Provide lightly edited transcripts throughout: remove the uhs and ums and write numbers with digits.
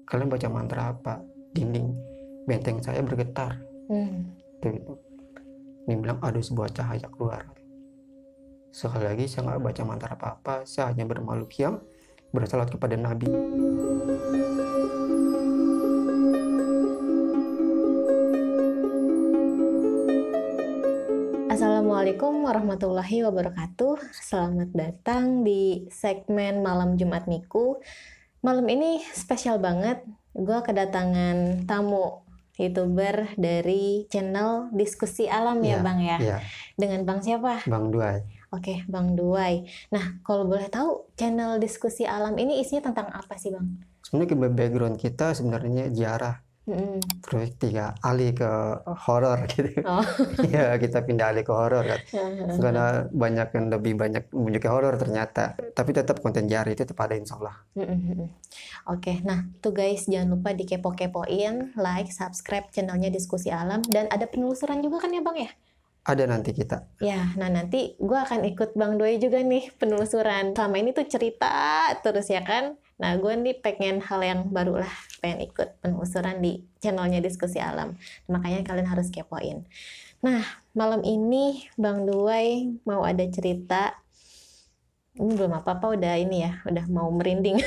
kalian baca mantra apa? Dinding benteng saya bergetar. Gitu. Dia bilang ada sebuah cahaya keluar. Sekali lagi saya nggak baca mantra apa-apa, saya hanya bermakhluk qiyam, bersalat kepada Nabi. Assalamualaikum warahmatullahi wabarakatuh. Selamat datang di segmen Malam Jumat Miku. Malam ini spesial banget. Gue kedatangan tamu YouTuber dari channel Diskusi Alam ya Bang ya. Iya. Dengan Bang siapa? Bang Duai. Oke, Bang Duai. Nah, kalau boleh tahu channel Diskusi Alam ini isinya tentang apa sih Bang? Sebenarnya background kita sebenarnya ziarah. Terus alih ke horor gitu. Oh. Ya kita pindah alih ke horor kan. Karena banyak yang lebih banyak menunjukkan horor ternyata. Tapi tetap konten ziarah itu tetap ada insya Allah. Oke, nah tuh guys jangan lupa dikepo-kepoin, like, subscribe channelnya Diskusi Alam, dan ada penelusuran juga kan ya Bang ya? Ada nanti kita. Ya, nah nanti gue akan ikut Bang Doi juga nih penelusuran. Selama ini tuh cerita terus ya kan. Nah gue nih pengen hal yang baru lah, pengen ikut penelusuran di channelnya Diskusi Alam. Makanya kalian harus kepoin. Nah malam ini Bang Doi mau ada cerita. Ini belum apa-apa udah ini ya, udah mau merinding.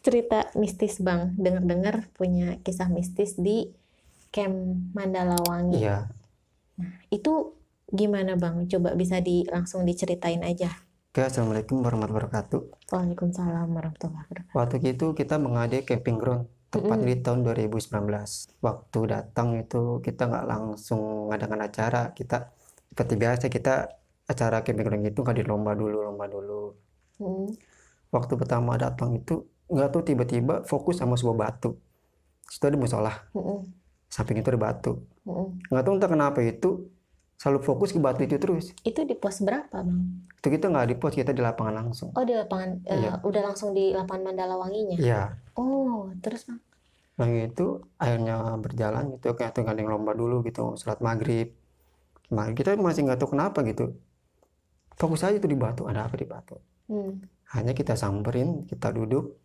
Cerita mistis Bang. Dengar-dengar punya kisah mistis di Camp Mandalawangi. Iya. Nah, itu gimana Bang? Coba bisa langsung diceritain aja. Oke, Assalamualaikum warahmatullahi wabarakatuh. Waalaikumsalam warahmatullahi wabarakatuh. Waktu itu kita mengadakan camping ground, tepat di tahun 2019. Waktu datang itu kita nggak langsung ngadakan acara, kita seperti biasa kita acara camping ground itu nggak di lomba dulu. Waktu pertama datang itu nggak tahu tiba-tiba fokus sama sebuah batu. Situ ada musola. Samping itu ada batu. Nggak tahu entah kenapa itu selalu fokus ke batu itu terus. Itu di pos berapa Bang? Itu kita nggak di pos, kita di lapangan langsung. Oh di lapangan, Iya. udah langsung di lapangan Mandalawanginya? Iya. Oh terus Bang? Nah itu akhirnya berjalan gitu, kayak tinggal yang lomba dulu gitu, sholat maghrib. Nah kita masih nggak tahu kenapa gitu. Fokus aja tuh di batu, ada apa di batu. Hanya kita samperin, kita duduk.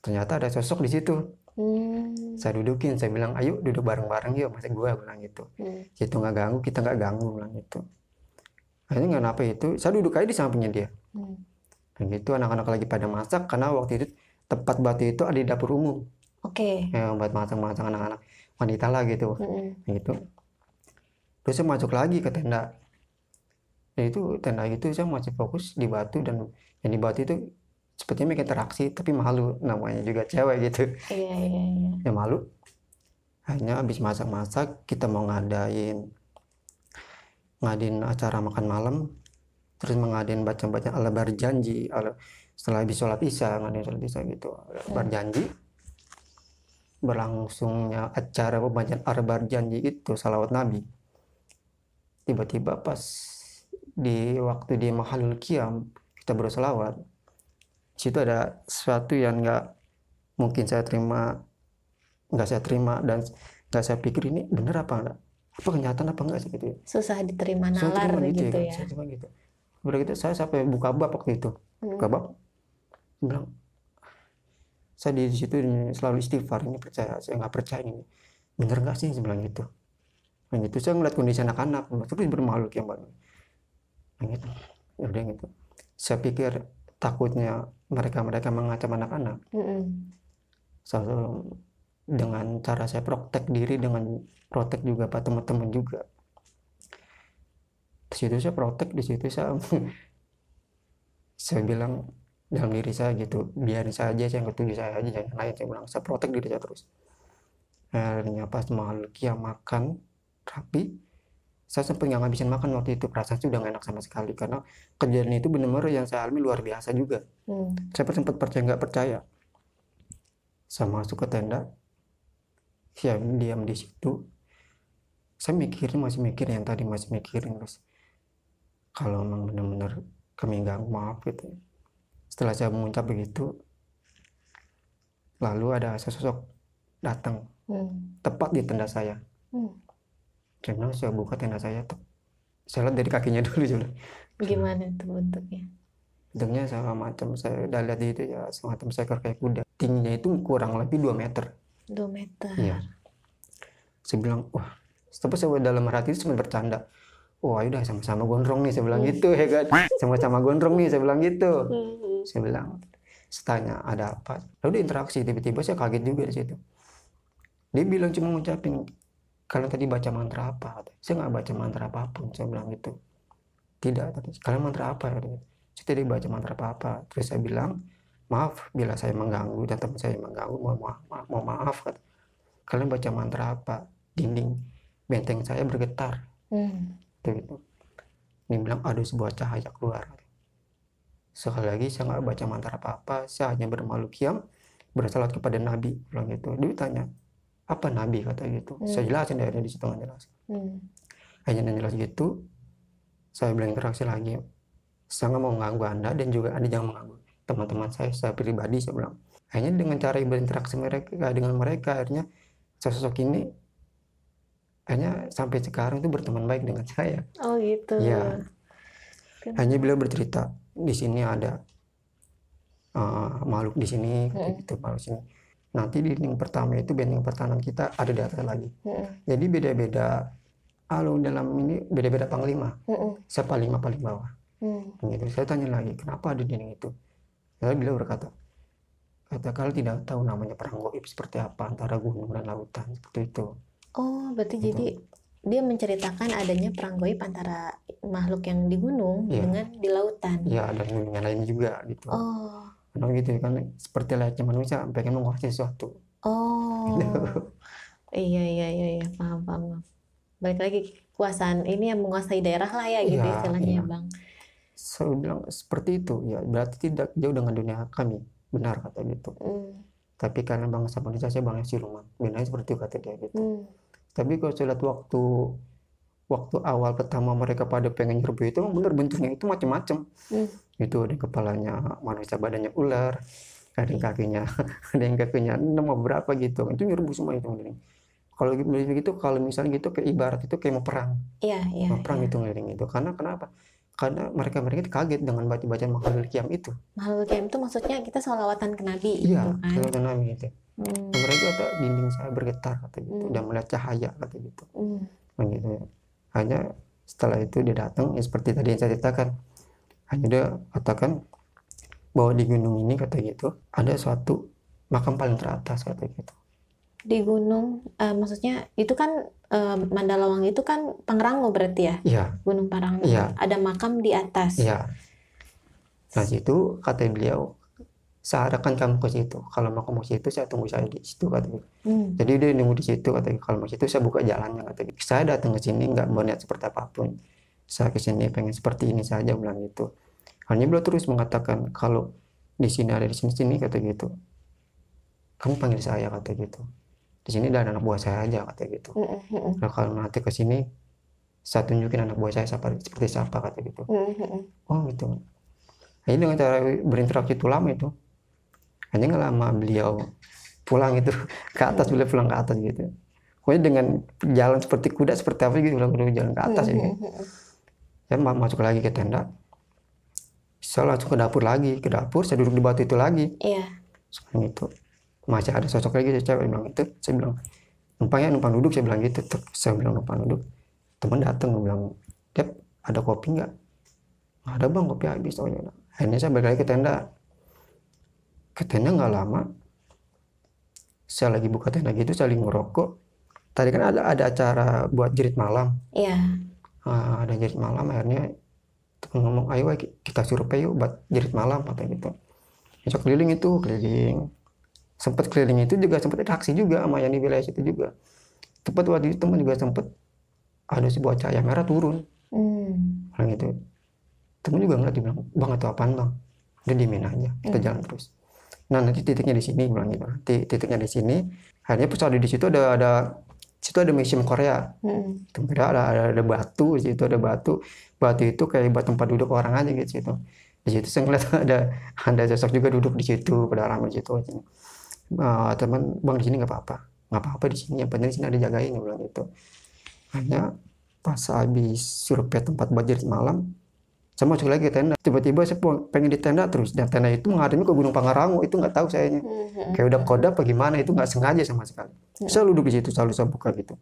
Ternyata ada sosok di situ. Saya dudukin, saya bilang ayo duduk bareng-bareng yuk, masa gue bilang gitu. Gitu nggak ganggu, kita nggak ganggu bilang gitu. Akhirnya nggak apa itu, saya duduk aja di sampingnya dia. Dan gitu anak-anak lagi pada masak karena waktu itu tempat batu itu ada di dapur umum. Oke. Ya, buat masak-masak anak-anak wanita lah gitu. Gitu. Terus saya masuk lagi ke tenda. Dan itu tenda itu saya masih fokus di batu, dan yang di batu itu sepertinya bikin interaksi, tapi malu, namanya juga cewek gitu. Iya. Ya malu. Hanya habis masak-masak kita mau ngadain acara makan malam, terus mengadain baca-baca ala berjanji, setelah habis sholat isya gitu, berjanji. Berlangsungnya acara pembacaan arbar janji itu salawat Nabi. Tiba-tiba pas di waktu di Mahalul Qiyam kita berselawat, situ ada sesuatu yang nggak saya terima dan nggak saya pikir ini bener apa enggak, apa kenyataan apa enggak sih gitu. Susah diterima nalar gitu ya. Saya cuma gitu. Begitu saya sampai buka bab waktu itu. Buka bab. Bilang saya di situ selalu istighfar, ini percaya, saya nggak percaya ini bener nggak sih, bilang gitu. Dan itu saya ngeliat kondisi anak-anak terus bermakhluk yang baru. Gitu. Ya udah gitu. Saya pikir takutnya mereka mengacam anak-anak. Selalu dengan cara saya protek diri, dengan protek juga pak teman-teman juga. Di situ saya protek, di situ saya bilang dalam diri saya gitu, biarin saja saya ketujuh saya aja, jangan lain, saya bilang saya protek diri saya terus. Akhirnya pas makhluk yang makan rapi, saya sempat nggak ngabisin makan waktu itu, perasaan sudah nggak enak sama sekali karena kejadian itu benar-benar yang saya alami luar biasa juga. Saya sempat percaya nggak percaya. Saya masuk ke tenda, saya diam di situ, saya masih mikirin terus kalau memang benar-benar kami ganggu, maaf gitu. Setelah saya mengucap begitu, lalu ada sesosok datang tepat di tenda saya. Karena saya buka tenda saya, saya lihat dari kakinya dulu. Gimana tuh bentuknya? Bentuknya sama macam saya udah lihat itu ya, semacam seekor kayak kuda. tingginya itu kurang lebih 2 meter. 2 meter. Iya. Saya bilang, wah, tapi saya dalam hati itu cuma bercanda. Oh, ayo dah sama-sama gondrong nih, saya bilang gitu ya kan. Sama-sama gondrong nih, saya bilang gitu. Saya bilang, tanya ada apa. Lalu dia interaksi, tiba-tiba saya kaget juga di situ. Dia bilang cuma ngucapin, kalian tadi baca mantra apa? Saya nggak baca mantra apapun, saya bilang gitu. Tidak, tadi kalian mantra apa? Saya tadi baca mantra apa? Terus saya bilang, maaf bila saya mengganggu dan teman saya mengganggu, mohon maaf. Kalian baca mantra apa? Dinding benteng saya bergetar. Gitu. Dia bilang ada sebuah cahaya keluar. Sekali lagi saya nggak baca mantra apa-apa, saya hanya bermakhluk qiyam, bersalat kepada Nabi, bilang gitu. Dia tanya apa Nabi, kata gitu. Saya jelasin dari di situ nggak jelas. Hanya jelas gitu. Saya bilang interaksi lagi. Saya nggak mau mengganggu Anda dan juga Anda jangan mengganggu teman-teman saya pribadi, saya bilang. Hanya dengan cara berinteraksi dengan mereka akhirnya sosok ini hanya sampai sekarang itu berteman baik dengan saya. Oh gitu. Ya. Hanya beliau bercerita di sini ada makhluk di sini, gitu, makhluk sini. Nanti di dinding pertama itu benteng pertahanan kita ada di atas lagi. Jadi beda-beda dalam ini beda-beda panglima. Saya paling bawah. Gitu. Saya tanya lagi kenapa ada di dinding itu. Lalu beliau berkata, kalau tidak tahu namanya perang gaib seperti apa antara gunung dan lautan, seperti itu. Oh, berarti jadi dia menceritakan adanya perang gaib antara makhluk yang di gunung dengan di lautan. Iya, dan gunung yang lain juga gitu. Oh. Karena gitu kan seperti layaknya manusia pengen menguasai sesuatu. Oh. Gitu. Iya, paham. Balik lagi kekuasaan ini yang menguasai daerah lah ya gitu istilahnya Bang. Saya bilang seperti itu, ya berarti tidak jauh dengan dunia kami, benar kata gitu. Tapi karena bangsa manusia saya bangsa siluman, benar seperti itu kata dia gitu. Tapi kalau saya lihat waktu awal pertama mereka pada pengen nyerbu itu benar bentuknya itu macam-macam. Itu ada kepalanya manusia, badannya ular, ada yang kakinya nomor berapa gitu. Itu nyerbu semua itu. Kalau begitu, kalau misalnya gitu kayak ibarat itu kayak mau perang. Mau perang itu ngeliling itu. Karena kenapa? Karena mereka kaget dengan bacaan makhluk qiyam itu. Makhluk qiyam itu maksudnya kita sholawatan ke Nabi. Iya, sholawatan Nabi itu. Mereka kata dinding saya bergetar kata gitu, dan melihat cahaya kata gitu. Begitu ya. Hanya setelah itu dia datang, seperti tadi yang saya ceritakan. Hanya dia katakan bahwa di gunung ini kata gitu ada suatu makam paling teratas kata gitu. Di gunung, maksudnya itu kan Mandalawangi itu kan Pangrango berarti ya? Iya. Gunung Pangrango. Iya. Ada makam di atas. Iya. Nah situ kata beliau, saya arahkan kamu ke situ. Kalau mau ke situ saya tunggu saya di situ kata gitu. Jadi dia nunggu di situ kata gitu. Kalau mau situ saya buka jalannya kata gitu. Saya datang ke sini nggak berniat seperti apapun. Saya ke sini pengen seperti ini saja bilang gitu. Hanya beliau terus mengatakan kalau di sini ada di sini kata gitu. Kamu panggil saya kata gitu. Di sini ada anak buah saya aja kata gitu. Nah, kalau nanti ke sini saya tunjukin anak buah saya seperti siapa kata gitu. Oh gitu. Jadi dengan cara berinteraksi itu lama itu. Hanya nggak lama beliau pulang itu ke atas, beliau pulang ke atas gitu. Pokoknya dengan jalan seperti kuda seperti apa gitu, beliau jalan ke atas ya. Saya masuk lagi ke tenda. Saya langsung ke dapur lagi, saya duduk di batu itu lagi. Iya. Sekarang itu masih ada sosok lagi, cewek bilang itu. Saya bilang numpang duduk, saya bilang gitu. Saya bilang numpang duduk. Teman datang bilang, Dep, ada kopi nggak? Nggak ada bang, kopi habis. Akhirnya saya balik lagi ke tenda. Ke tenda nggak lama, saya lagi buka tenda gitu, saya lagi ngerokok. Tadi kan ada acara buat jerit malam. Iya. Ada jerit malam, akhirnya teman ngomong, ayo kita survei yuk buat jerit malam kata gitu. Besok keliling. Sempat keliling itu juga sempat ada aksi juga sama yang di wilayah situ juga. Tepat waktu itu teman juga sempat ada sebuah cahaya merah turun. Orang itu teman juga ngeliat, dia bilang, bang itu apaan bang? Dia diemin aja, kita jalan terus. Nah nanti titiknya di sini, bilang gitu. Titiknya di sini. Akhirnya pas di situ ada museum Korea. Ada batu, di situ ada batu. Batu itu kayak buat tempat duduk orang aja gitu situ. Di situ saya ngeliat ada sosok juga duduk di situ, pada ramai di situ. Teman, bang di sini nggak apa-apa di sini, yang penting di sini ada jagain, bilang gitu. Hanya pas habis survei tempat buat jerit malam, Saya masuk lagi ke tenda, tiba-tiba saya pengen di tenda terus, dan tenda itu menghadapnya ke Gunung Pangrango, itu nggak tahu sayanya. Kayak udah kode apa gimana, itu nggak sengaja sama sekali. Saya duduk di situ, selalu saya buka gitu.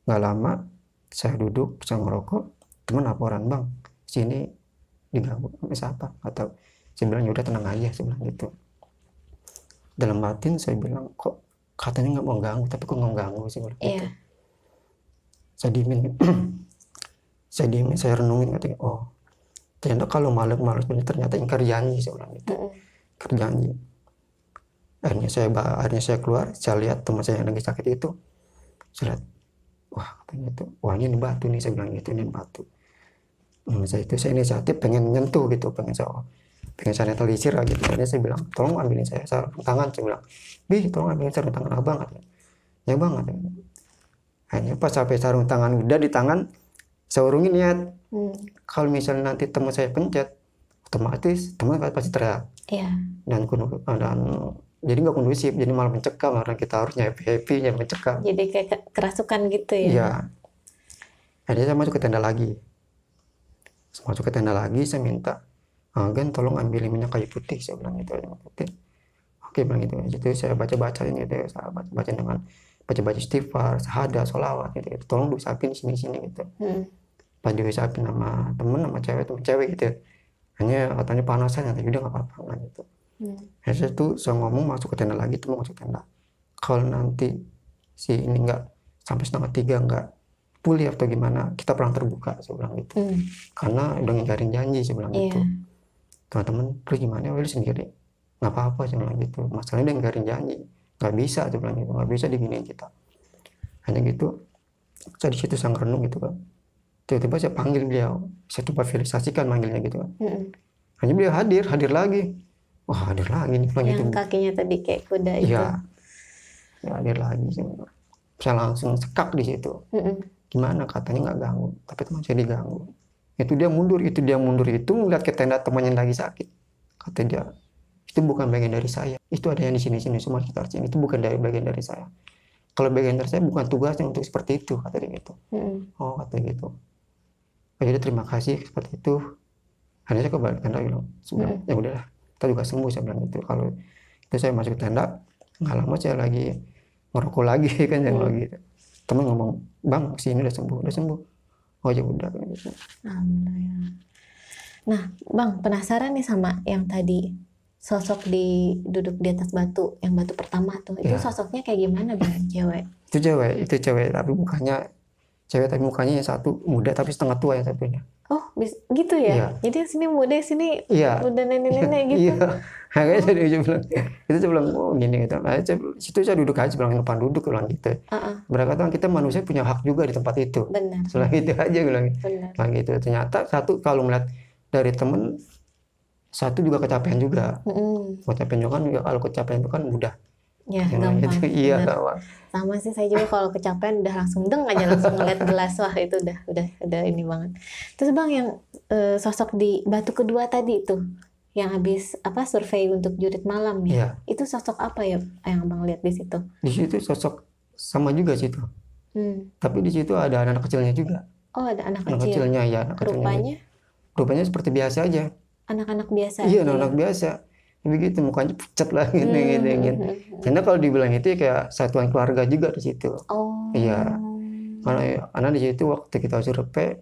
Nggak lama, saya duduk, saya ngerokok, teman laporan, bang, sini diganggu sama siapa? Atau saya bilang, yaudah tenang aja, saya bilang gitu. Dalam batin saya bilang, kok katanya nggak mau ganggu, tapi kok nggak ganggu, saya bilang gitu. Saya diemin, saya renungin, katanya, oh, ternyata kalau malam-malam ternyata ingkar janji, saya bilang gitu. Ingkar janji. Akhirnya saya keluar, saya lihat teman saya yang lagi sakit itu, saya lihat, wah, katanya itu, wah ini batu nih, saya bilang gitu, ini batu. Saya inisiatif pengen nyentuh gitu, pengen saya netralisir lah gitu. Jadi saya bilang, tolong ambilin saya sarung tangan, saya bilang, tolong ambilin sarung tangan abang, katanya. Ya bang, katanya. Hanya pas sampai sarung tangan udah di tangan, saya urungin niat. Kalau misalnya nanti teman saya pencet, otomatis teman pasti teriak. Dan jadi nggak kondusif, jadi malah mencekam, karena kita harusnya happy mencekam. Jadi kayak kerasukan gitu ya? Iya. Akhirnya saya masuk ke tenda lagi. Saya minta, Gan tolong ambilin minyak kayu putih, saya bilang gitu, minyak putih. Oke, bilang gitu. Itu saya baca-bacain gitu, saya baca dengan baca-baca istighfar, syahadat, sholawat gitu. Tolong diusapin sini-sini gitu. Pas diusapin sama temen cewek gitu. Hanya katanya panasan, ya udah nggak apa-apa gitu. Saya tuh saya ngomong masuk ke tenda lagi, tuh masuk tenda. Kalau nanti si ini nggak sampai 2:30 nggak pulih atau gimana, kita perang terbuka, saya bilang gitu. Karena udah ngingkarin janji, saya bilang gitu. Teman-teman, terus gimana? Lu sendiri nggak apa-apa, saya bilang gitu. Masalahnya udah ngingkarin janji, nggak bisa, saya bilang gitu, nggak bisa diginiin kita. Hanya gitu, saya di situ sang renung gitu kan. Tiba-tiba saya panggil beliau, saya coba visualisasikan manggilnya gitu kan. Hanya beliau hadir lagi. Wah, hadir lagi nih, yang gitu. Kakinya tadi kayak kuda itu. Iya, ya, hadir lagi. Saya langsung sekak di situ. Gimana, katanya nggak ganggu, tapi teman saya diganggu. Itu dia mundur itu ngeliat ke tenda temannya lagi sakit. Kata dia, itu bukan bagian dari saya, itu ada yang di sini semua sekitar sini, itu bukan bagian dari saya. Kalau bagian dari saya bukan tugasnya untuk seperti itu, kata dia gitu. Oh, kata gitu. Oh, jadi terima kasih seperti itu. Akhirnya saya kembali ke tenda, bilang, ya udahlah, kita juga sembuh, saya bilang gitu. Kalau itu saya masuk ke tenda, nggak lama saya lagi ngerokok lagi kan, yang lagi. Teman ngomong, bang, sini udah sembuh. Oh ya udah. Alhamdulillah. Nah, bang, penasaran nih sama yang tadi sosok duduk di atas batu, yang batu pertama tuh. Itu sosoknya kayak gimana, bang? Cewek? Itu cewek, tapi mukanya yang satu muda tapi setengah tua yang satunya. Oh, gitu ya? Iya. Jadi sini muda, sini udah nenek-nenek gitu. Iya. Makanya saya bilang, oh gini gitu. Nah, situ saya duduk aja, bilang depan duduk, bilang gitu. Mereka kata kita manusia punya hak juga di tempat itu. Benar. Selain itu aja bilang. Benar. Gitu. Ternyata satu kalau melihat dari temen, satu juga kecapean juga. Kecapean juga kan, kalau kecapean itu kan mudah. Ya, gampang. Gitu. Iya, gampang. Sama sih, saya juga kalau kecapean udah langsung langsung ngeliat gelas, wah itu udah ini banget. Terus bang, yang sosok di batu kedua tadi itu, yang habis survei untuk jurit malam ya, itu sosok apa ya yang abang lihat di situ? Di situ sosok sama juga situ. Tapi di situ ada anak kecilnya juga. Oh, ada anak kecilnya ya. Rupanya seperti biasa aja. Anak-anak biasa. Iya, anak-anak biasa. Begitu, mukanya pucat lah gitu. Karena kalau dibilang itu kayak satuan keluarga juga di situ. Oh. Iya. Karena di situ waktu kita survei,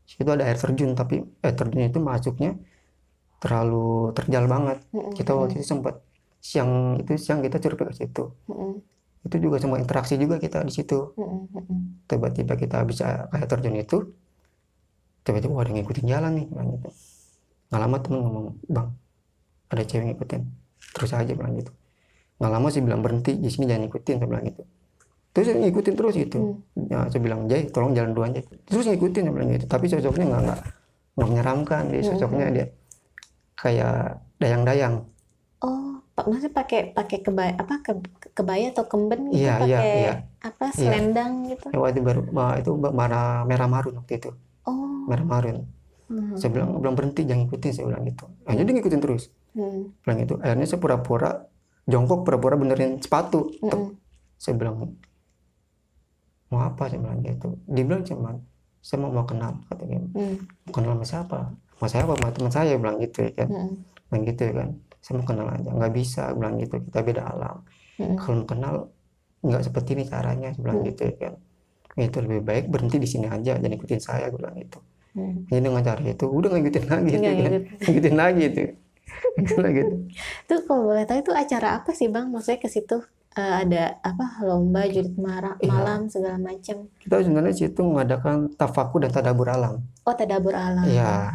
situ ada air terjun, tapi terjun itu masuknya terlalu terjal banget. Kita waktu itu sempat siang kita survei ke situ. Itu juga semua interaksi juga kita di situ. Tiba-tiba kita bisa kayak terjun itu, tiba-tiba ada yang ngikutin jalan nih, gitu. Nggak lama temen ngomong, bang, ada cewek ngikutin, terus aja bilang gitu. Nggak lama sih bilang, berhenti di sini, jangan ngikutin, saya bilang gitu. Terus saya ngikutin terus gitu. Ya, saya bilang, Jay, tolong jalan duluan aja. Terus ngikutin, saya bilang gitu. Tapi sosoknya nggak menyeramkan, dia sosoknya dia kayak dayang-dayang. Oh, maksudnya pakai kebaya kebaya atau kemben gitu, pakai selendang gitu. Ya, waktu itu warna merah marun waktu itu. Oh. Merah marun. Saya bilang berhenti, jangan ngikutin, saya bilang gitu. Nah, jadi ngikutin terus. Bilang gitu. Akhirnya saya pura-pura jongkok, pura-pura benerin sepatu. Saya bilang, mau apa, saya bilang gitu. Dia bilang cuman, saya mau kenal, katanya. Mau kenal sama siapa? mau saya apa sama teman saya bilang gitu ya kan. Mm-mm. Bilang gitu ya kan, saya mau kenal aja, nggak bisa bilang gitu, kita beda alam. Mm-mm. Kalau mau kenal nggak seperti ini caranya, saya bilang gitu ya kan. Itu lebih baik berhenti di sini aja, jangan ikutin saya, gue bilang gitu. Mm. Jadi dengan cara itu udah nggak ngikutin lagi itu Nggak kan, ngikut. ngikutin lagi itu. Itulah gitu. Itu kalau boleh tahu itu acara apa sih Bang? Maksudnya ke situ ada apa lomba judit Iya, malam segala macam. kita sebenarnya situ mengadakan tafakur dan tadabur alam. Oh, tadabur alam. Iya,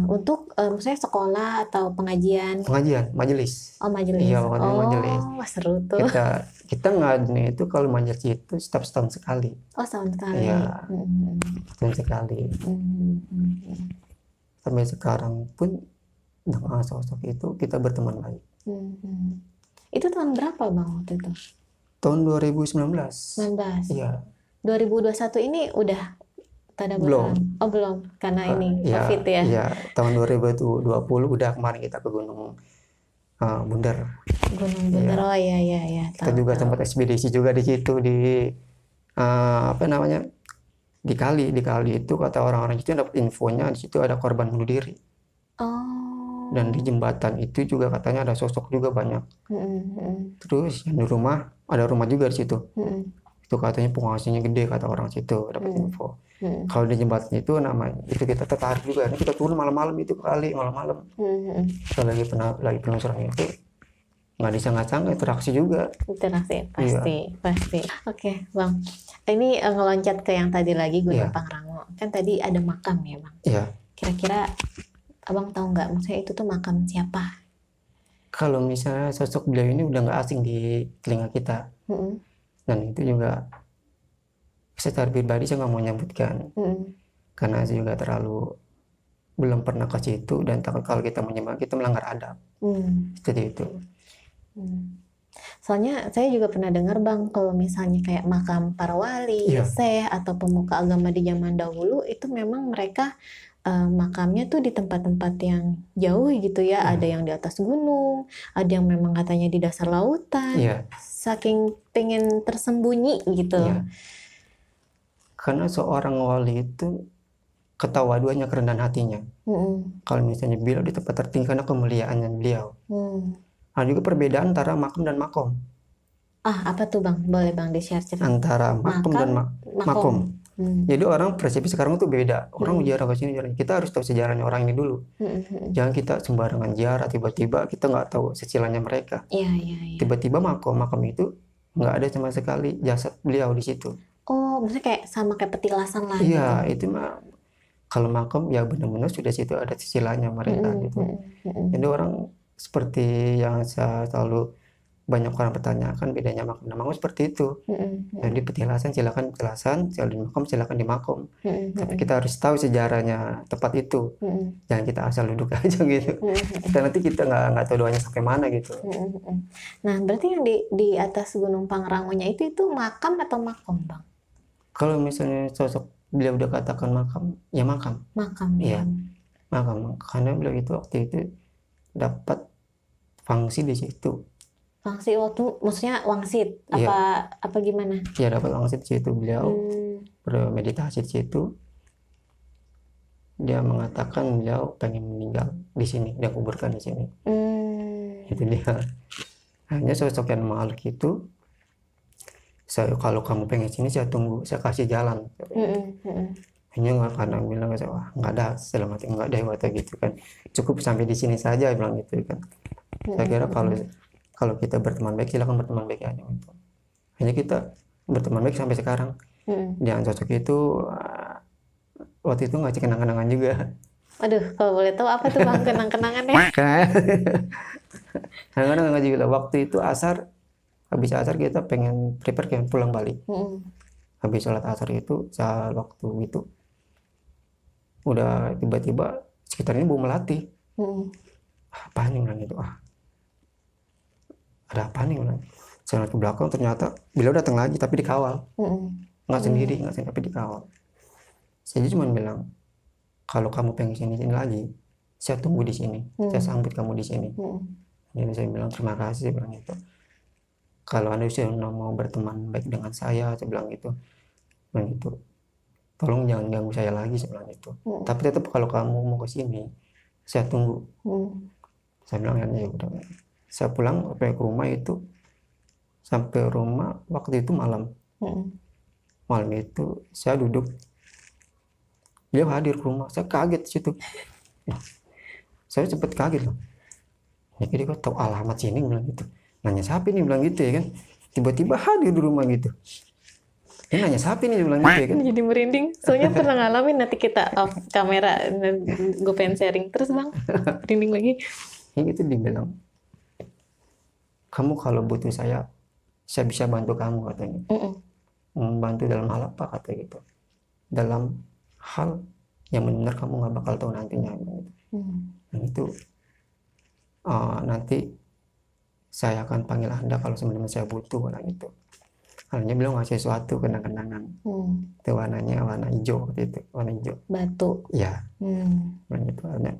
Untuk maksudnya sekolah atau pengajian. pengajian, majelis. Oh, majelis. Iya, pokoknya majelis. Oh, wah, seru tuh. Kita ngadain itu kalau majelis itu setiap setahun sekali. Oh, setahun sekali. Iya, Hmm. setahun sekali. Hmm. Sampai sekarang pun dengan sosok itu kita berteman lagi. Hmm. Itu tahun berapa Bang waktu itu? Tahun 2019. 19. Iya, 2021 ini udah tadabur belum. alam? Oh, belum. Karena ini Iya, COVID ya. iya, tahun 2020 udah kemarin kita ke Gunung Bunder. Gunung Bunder. Oh, iya. Kita Tahu, juga tahu. sempat ekspedisi juga di situ di apa namanya? Di kali itu kata orang-orang itu dapat infonya di situ ada korban bunuh diri. Oh. Dan di jembatan itu juga katanya ada sosok juga banyak. Terus yang di rumah ada rumah juga di situ. Itu katanya penghasilannya gede kata orang situ, dapat info. Kalau di jembatan itu namanya itu kita tertarik juga. Ini kita turun malam-malam itu kali malam-malam. Kita lagi penelusuran itu nggak disangka-sangka interaksi juga. Interaksi Iya. pasti. Oke, Bang. Ini ngeloncat ke yang tadi lagi Gunung Iya. Pangrango. Kan tadi ada makam ya, Bang. Iya. Kira-kira Abang tahu nggak maksudnya itu tuh makam siapa? Kalau misalnya sosok beliau ini udah nggak asing di telinga kita, Mm-mm. dan itu juga secara pribadi saya nggak mau nyebutkan Mm-mm. karena saya juga terlalu belum pernah ke situ dan takut kalau kita menyebut kita melanggar adab. Seperti itu. Soalnya saya juga pernah dengar Bang, kalau misalnya kayak makam para wali, Iya. syekh atau pemuka agama di zaman dahulu itu memang mereka makamnya tuh di tempat-tempat yang jauh gitu ya. Iya. Ada yang di atas gunung, ada yang memang katanya di dasar lautan. Iya. Saking pengen tersembunyi gitu. Iya. Karena seorang wali itu ketawaduannya, kerendahan hatinya. Mm-mm. Kalau misalnya beliau di tempat tertinggi karena kemuliaannya beliau. Ada juga perbedaan antara makom dan makom. Apa tuh Bang? Boleh Bang di-share cerita? Antara makom dan makom. Jadi orang persepsi sekarang itu beda. Orang ziarah ke sini, kita harus tahu sejarahnya orang ini dulu. Jangan kita sembarangan ziarah, tiba-tiba kita nggak tahu sesilanya mereka. Iya. Tiba-tiba makam itu nggak ada sama sekali jasad beliau di situ. Oh, maksudnya kayak sama kayak petilasan lah Iya, gitu. itu mah kalau makam ya benar-benar sudah situ ada sesilanya mereka gitu. Jadi orang seperti yang saya selalu banyak orang pertanyakan bedanya makam dan makom seperti itu. Jadi petilasan silakan petilasan, di makom silakan di makom. Tapi kita harus tahu sejarahnya tempat itu. Jangan kita asal duduk aja gitu. Nanti kita nggak tahu doanya sampai mana gitu. Nah, berarti yang di atas Gunung Pangrangonya itu makam atau makom, Bang? Kalau misalnya sosok beliau udah katakan makam, ya makam. Makam ya. Iya, makam. Karena beliau itu waktu itu dapat fungsi di situ. Fungsi waktu, maksudnya wangsit? Iya. Apa gimana? Ya dapat wangsit di situ, beliau bermeditasi di situ. Dia mengatakan beliau pengen meninggal di sini, dia kuburkan di sini. Itu dia. Hanya sosok yang makhluk itu, kalau kamu pengen sini saya tunggu, saya kasih jalan. Hanya nggak karena bilang wah nggak ada dalam hati nggak ada atau gitu kan, cukup sampai di sini saja bilang gitu kan. Saya kira kalau kita berteman baik silakan berteman baik aja gitu. Hanya kita berteman baik sampai sekarang. Jangan sosok itu waktu itu ngasih kenang-kenangan juga. Aduh, kalau boleh tahu apa tuh Bang kenang-kenangannya? Kadang-kadang nggak juga waktu itu habis asar kita pengen prepare pulang balik. Habis sholat asar itu saat waktu itu udah tiba-tiba sekitarnya bau melati. Apa nih bilang gitu, ada apa nih bilang. Saya lihat ke belakang ternyata beliau datang lagi tapi dikawal. Nggak sendiri tapi dikawal. Saya cuma bilang kalau kamu pengen sini lagi saya tunggu di sini, saya sambut kamu di sini. Jadi saya bilang terima kasih, saya bilang gitu. Kalau Anda sudah mau berteman baik dengan saya bilang gitu. tolong jangan ganggu saya lagi, saya bilang gitu. Tapi tetap kalau kamu mau ke sini saya tunggu. Saya bilang ya udah. Saya pulang sampai ke rumah itu, sampai rumah waktu itu malam. Malam itu saya duduk, dia hadir ke rumah, saya kaget di situ. Saya sempat kaget loh. Ya dia kok tahu alamat sini, bilang gitu. Nanya siapa nih, bilang gitu ya kan. Tiba-tiba hadir di rumah gitu. Dia nanya siapa nih, bilang gitu ya kan. Jadi merinding. Soalnya pernah ngalamin, nanti kita off kamera, gue pengen sharing terus bang. Merinding lagi. Ya gitu dibilang, kamu kalau butuh saya bisa bantu kamu, katanya. Membantu dalam hal apa, kata gitu. Dalam hal yang benar kamu nggak bakal tahu nantinya, gitu. Dan itu nanti saya akan panggil Anda kalau sebenarnya saya butuh, orang itu. Halnya bilang ngasih sesuatu kenang-kenangan. Itu warnanya warna hijau, waktu itu warna hijau. Batu. Iya. Warna itu warna.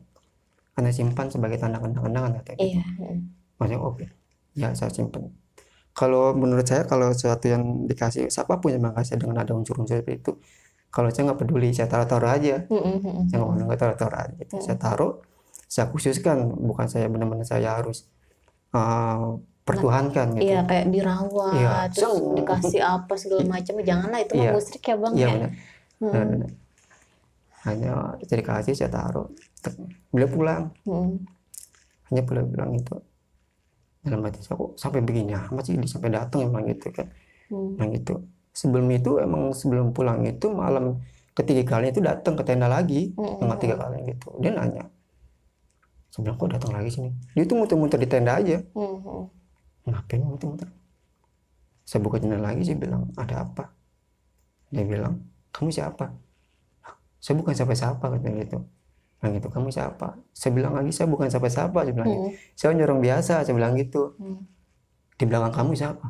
Anda simpan sebagai tanda kenang-kenangan, katanya. Iya. Maksudnya oke. Ya saya simpan. Kalau menurut saya, kalau sesuatu yang dikasih siapapun yang kasih dengan ada unsur-unsur seperti itu, kalau saya nggak peduli, saya taruh aja. Saya nggak taruh aja gitu. Saya taruh, saya khususkan, bukan saya benar-benar saya harus pertuhankan gitu. Iya, kayak dirawat, terus dikasih apa segala macam. Janganlah, itu mah musyrik ya bang. Iya benar. Hanya saya dikasih, saya taruh. Beliau pulang. Hanya beliau bilang itu. Dalam hati saya, kok sampai begini amat sih, sampai datang emang gitu kan. Yang gitu. Sebelum itu emang sebelum pulang itu malam ketiga kali itu datang ke tenda lagi, yang ketiga kali gitu. Dia nanya, saya bilang kok datang lagi sini. Dia tuh muter-muter di tenda aja. Ngapain muter-muter? Saya buka jendela lagi, saya bilang ada apa? Dia bilang, kamu siapa? Saya bukan siapa-siapa, katanya gitu. Bilang gitu, kamu siapa? Saya bilang lagi, saya bukan siapa-siapa, saya bilang gitu. Saya hanya orang biasa, saya bilang gitu. Di belakang kamu siapa?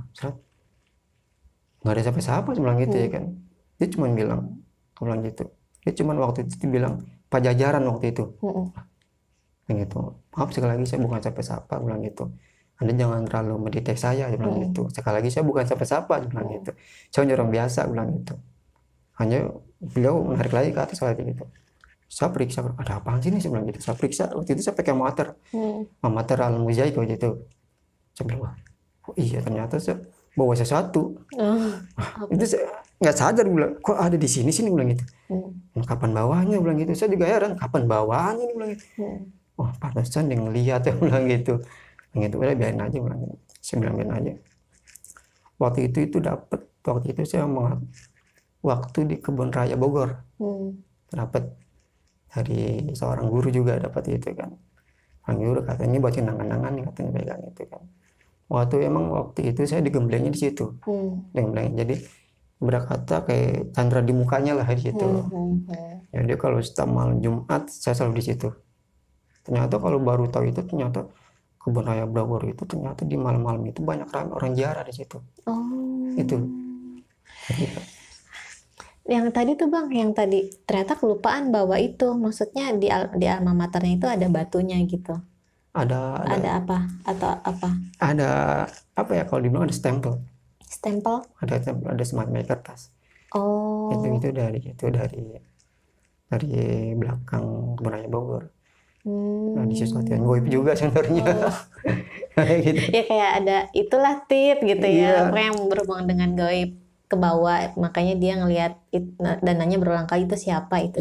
Nggak ada siapa-siapa, saya bilang gitu ya kan. Dia cuma bilang, aku bilang gitu. Dia cuma waktu itu bilang Pajajaran waktu itu. Gitu. Maaf sekali lagi, saya bukan siapa-siapa, bilang gitu. Anda jangan terlalu mendetek saya bilang gitu. Sekali lagi saya bukan siapa-siapa, bilang gitu. Saya hanya orang biasa, bilang gitu. Hanya beliau menarik lagi ke atas lagi gitu. Saya periksa, ada apaan sih nih, saya bilang gitu. Saya periksa, waktu itu saya pakai amater Al-Muzaik waktu itu. Saya bilang, oh iya ternyata saya bawa sesuatu. Itu saya nggak sadar, bilang, kok ada di sini bilang gitu. Kapan bawanya, bilang gitu. Saya juga heran, kapan bawanya nih, bilang gitu. Oh pantesan yang lihat ya, bilang gitu. Yang itu udah biarin aja, bilang gitu. Saya bilang biarin aja. Waktu itu dapat, waktu itu saya waktu di Kebun Raya Bogor, dapat dari seorang guru juga, dapat itu kan. Orang guru katanya buat kenang-kenangan nih, katanya pegang itu kan. Waktu itu saya digemblengi di situ, digemblengi. Jadi berkata kayak candra di mukanya lah di situ. Jadi kalau setiap malam Jumat saya selalu di situ. Ternyata kalau baru tahu itu, ternyata Kebun Raya Bogor itu ternyata di malam-malam itu banyak orang ziarah di situ. Itu. Yang tadi tuh bang, yang tadi ternyata kelupaan bawa itu, maksudnya di alma maternya itu ada batunya gitu. Ada apa atau apa? Ada apa ya, kalau dibilang ada stempel. Stempel? Ada semacam kertas. Itu dari belakang Kebun Raya Bogor. Nah, di sesuatu yang goib juga sebenarnya. Gitu. Ya kayak ada itulah tit gitu ya, yang berhubungan dengan goib ke bawah, makanya dia ngelihat dananya berulang kali, itu siapa.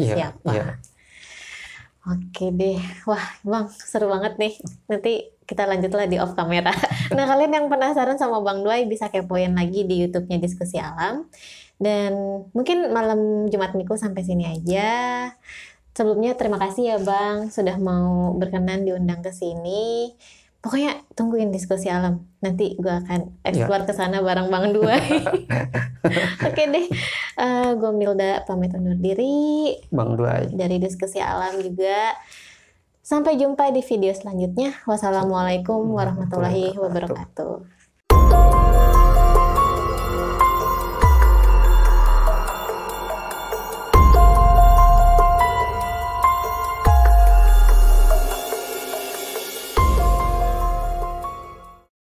Oke deh, wah bang seru banget nih, nanti kita lanjutlah di off kamera. Nah kalian yang penasaran sama Bang Duai bisa kepoin lagi di YouTube-nya Diskusi Alam. Dan mungkin malam Jumat Minggu sampai sini aja. Sebelumnya terima kasih ya Bang sudah mau berkenan diundang ke sini. Pokoknya tungguin Diskusi Alam. Nanti gue akan explore ke sana bareng Bang Duai. Oke deh. Gue Milda pamit undur diri. Bang Duai dari Diskusi Alam juga. Sampai jumpa di video selanjutnya. Wassalamualaikum warahmatullahi wabarakatuh.